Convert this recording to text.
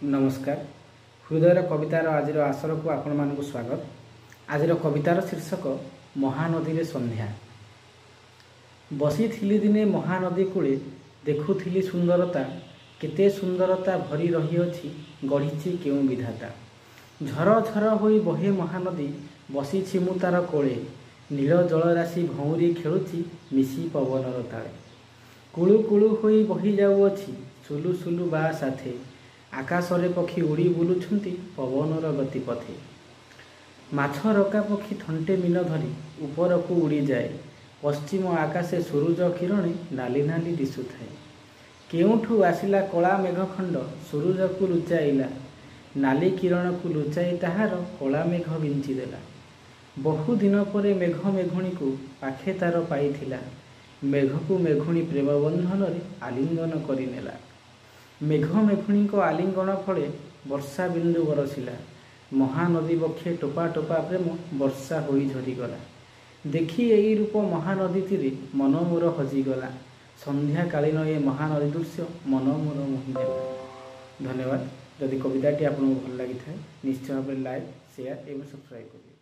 नमस्कार। हृदयर कवितार आज आसर को आपण मानक स्वागत। आज कवितार शीर्षक महानदी रे संध्या। बसी थिली दिने महानदी कूले देखुथिली सुंदरता, केते सुंदरता भरी रही अछि गढ़ीची केउ विधाता। झर झर होई बहे महानदी, बसीछि मु तार कोले, नील जलराशि भौरी खेलुछि मिसी पवनर ताळे। कुळु कुळु होई बही जाउअछि सुलु सुलु बा साथे, आकाशरे पक्षी उड़ी बुलुछंती पवनर गतिपथे। माछ रका पक्षी थंटे मीन धरी उपरकू उड़ी जाए, पश्चिम आकाशे सूरज किरणे नाली नाली दिशुथाए। केउठू आसिला कला मेघखंड सूरज को लुचाइला, नाली किरण को लुचाई ताहार कला मेघ विंचिदेला। बहु दिन परे मेघ मेघुणी को पाखे तार पाइथिला, मेघ को मेघुणी प्रेम बंधन रे आलिंगन करिनेला। मेघ मेघुणी को आलिंगन फले वर्षा बिंदु बरसिला, महानदी बक्षे टोपा टोपा प्रेम वर्षा होई झरीगला। देखी एई रूप महानदी तीरे मन मोर हजिगला, संध्या कालीन ए महानदी दृश्य मन मोर मोहिनेला। धन्यवाद। जदि कविताटी आपको भल लगी था निश्चय भाव लाइक शेयर एवं सब्सक्राइब करें।